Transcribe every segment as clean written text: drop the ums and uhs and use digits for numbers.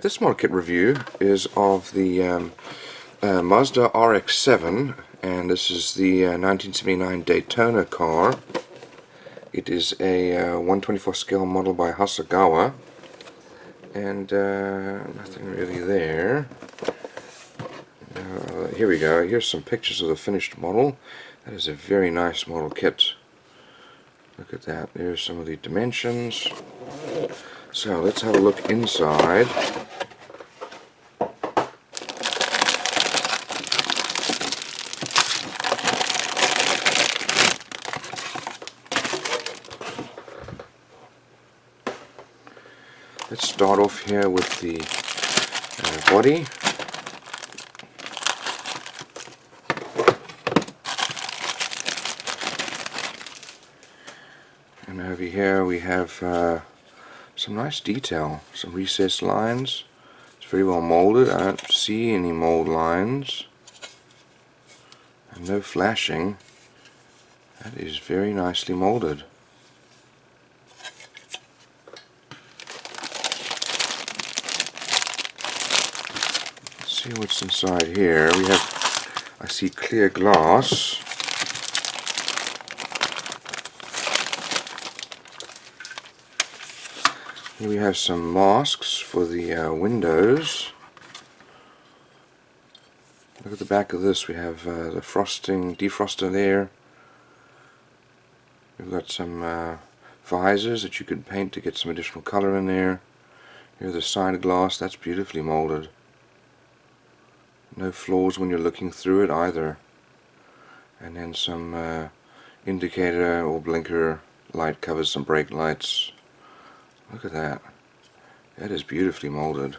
This model kit review is of the Mazda RX-7, and this is the 1979 Daytona car. It is a 1/24 scale model by Hasegawa, and nothing really there. Here we go. Here's some pictures of the finished model. That is a very nice model kit. Look at that. There's some of the dimensions. So let's have a look inside. Let's start off here with the body. And over here we have some nice detail, some recessed lines. It's very well molded. I don't see any mold lines. And no flashing. That is very nicely molded. Let's see what's inside here. We have, I see clear glass. Here we have some masks for the windows. Look at the back of this. We have the defroster there. We've got some visors that you could paint to get some additional color in there. Here's the side glass. That's beautifully molded. No flaws when you're looking through it either. And then some indicator or blinker light covers, some brake lights. Look at that. That is beautifully molded.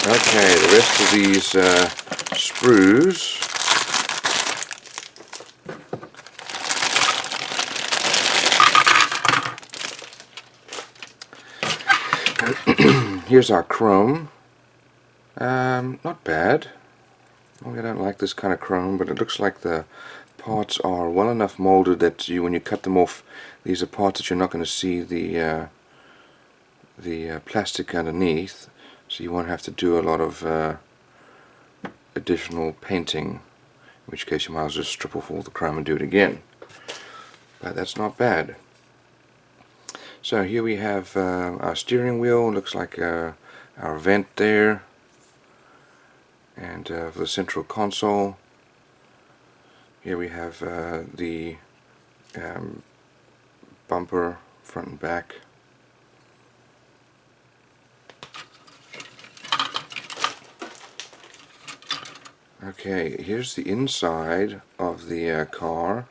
Okay, the rest of these sprues. Here's our chrome. Not bad. I don't like this kind of chrome, but it looks like the parts are well enough molded that when you cut them off, these are parts that you're not going to see the plastic underneath, so you won't have to do a lot of additional painting, in which case you might as well just strip off all the chrome and do it again. But that's not bad. So here we have our steering wheel. Looks like our vent there. And for the central console, here we have the bumper, front and back. Okay, here's the inside of the car.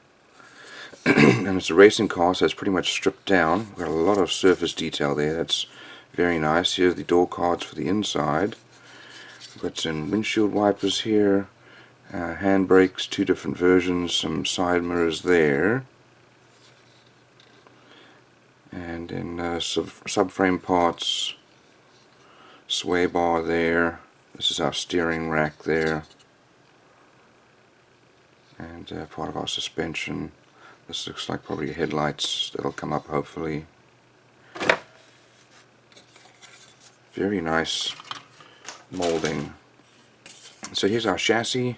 And it's a racing car, so it's pretty much stripped down. We've got a lot of surface detail there. That's very nice. Here's the door cards for the inside. We've got some windshield wipers here, hand brakes, two different versions, some side mirrors there, and then subframe parts, sway bar there. This is our steering rack there, and part of our suspension. This looks like probably headlights that'll come up hopefully. Very nice molding. So here's our chassis.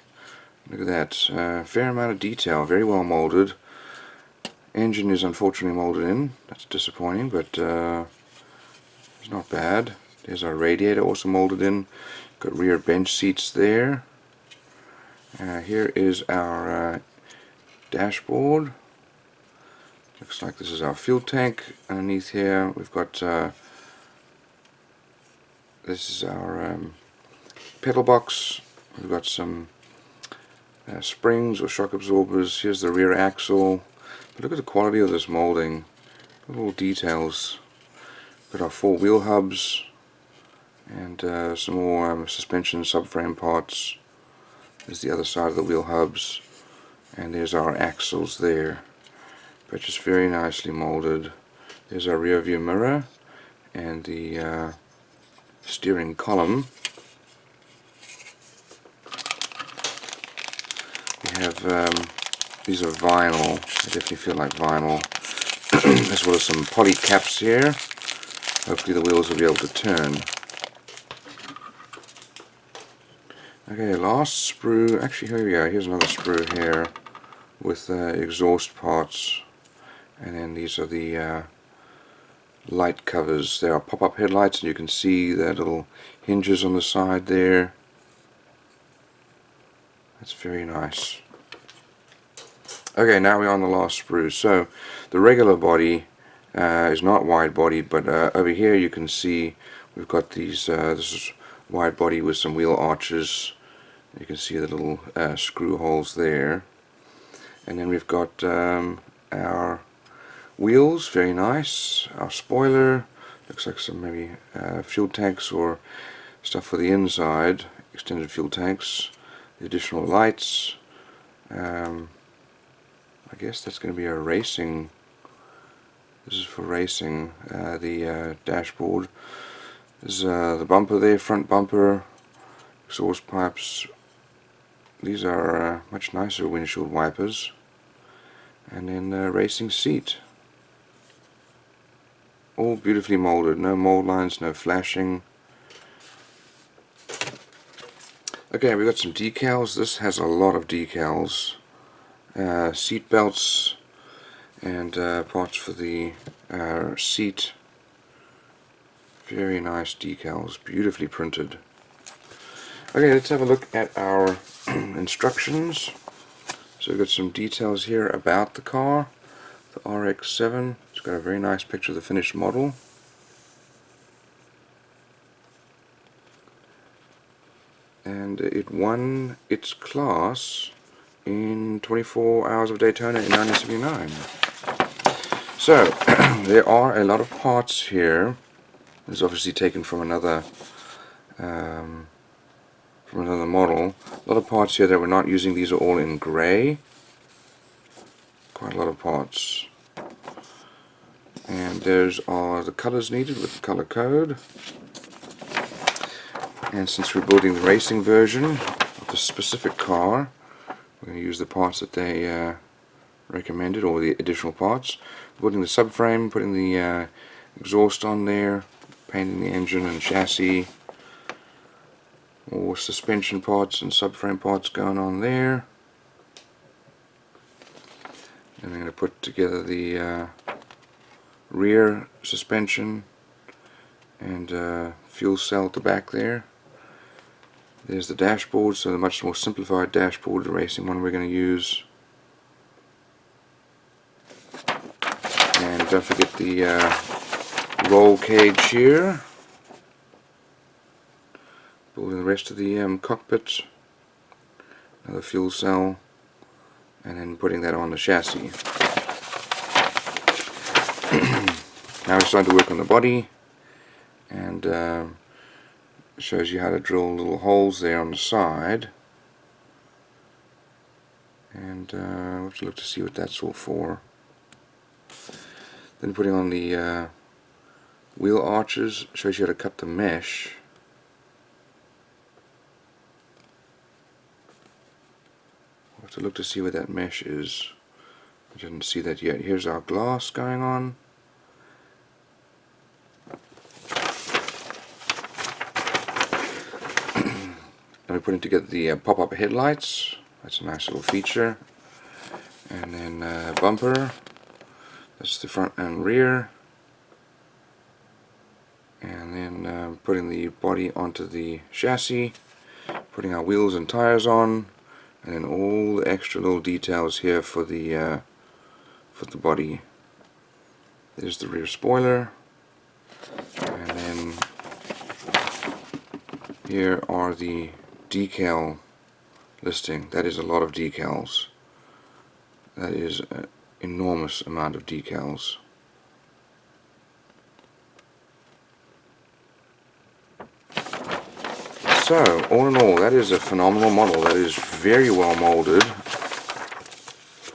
Look at that, fair amount of detail, very well molded. Engine is unfortunately molded in, that's disappointing, but it's not bad. There's our radiator also molded in. Got rear bench seats there. Here is our dashboard. Looks like this is our fuel tank. Underneath here we've got this is our pedal box. We've got some springs or shock absorbers. Here's the rear axle. But look at the quality of this molding. Little details. Got our four wheel hubs and some more suspension subframe parts. There's the other side of the wheel hubs, and there's our axles there. But just very nicely molded. There's our rear view mirror and the steering column. We have These are vinyl. They definitely feel like vinyl. As well as some poly caps here. Hopefully the wheels will be able to turn. Okay, last sprue. Actually, here we go. Here's another sprue here with exhaust parts. And then these are the light covers. There are pop-up headlights, and you can see the little hinges on the side there. That's very nice. Okay, now we're on the last sprue. So the regular body is not wide body, but over here you can see we've got these. This is wide body with some wheel arches. You can see the little screw holes there. And then we've got our wheels, very nice. Our spoiler, looks like some maybe fuel tanks or stuff for the inside, extended fuel tanks. The additional lights. I guess that's going to be a racing. This is for racing. The dashboard. There's the bumper there, front bumper, exhaust pipes. These are much nicer windshield wipers. And then the racing seat. All beautifully molded. No mold lines, no flashing. Okay, we've got some decals. This has a lot of decals. Seat belts and parts for the seat. Very nice decals, beautifully printed. Okay, let's have a look at our instructions. So we've got some details here about the car, the RX-7. It's got a very nice picture of the finished model. And it won its class in 24 Hours of Daytona in 1979. So, there are a lot of parts here. This is obviously taken from another model. A lot of parts here that we're not using. These are all in grey. Quite a lot of parts. And there's are the colors needed with the color code. And since we're building the racing version of the specific car, we're going to use the parts that they recommended, or the additional parts. Building the subframe, putting the exhaust on there, painting the engine and chassis, more suspension parts and subframe parts going on there. And I'm going to put together the rear suspension and fuel cell at the back there. There's the dashboard, so the much more simplified dashboard, the racing one we're going to use. And don't forget the roll cage here. Building the rest of the cockpit, another fuel cell, and then putting that on the chassis. Now we're starting to work on the body, and shows you how to drill little holes there on the side, and we'll have to look to see what that's all for. Then putting on the wheel arches, shows you how to cut the mesh. We'll have to look to see what that mesh is. I didn't see that yet. Here's our glass going on. And we're putting together the pop-up headlights. That's a nice little feature. And then bumper. That's the front and rear. And then putting the body onto the chassis. Putting our wheels and tires on. And then all the extra little details here for the body. There's the rear spoiler. And then here are the decal listing. That is a lot of decals. That is an enormous amount of decals. So, all in all, that is a phenomenal model. That is very well molded.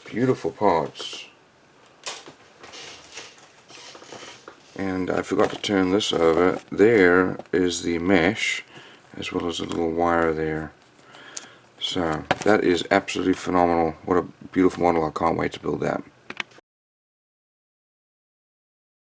Beautiful parts. And I forgot to turn this over. There is the mesh, as well as a little wire there. So that is absolutely phenomenal. What a beautiful model. I can't wait to build that.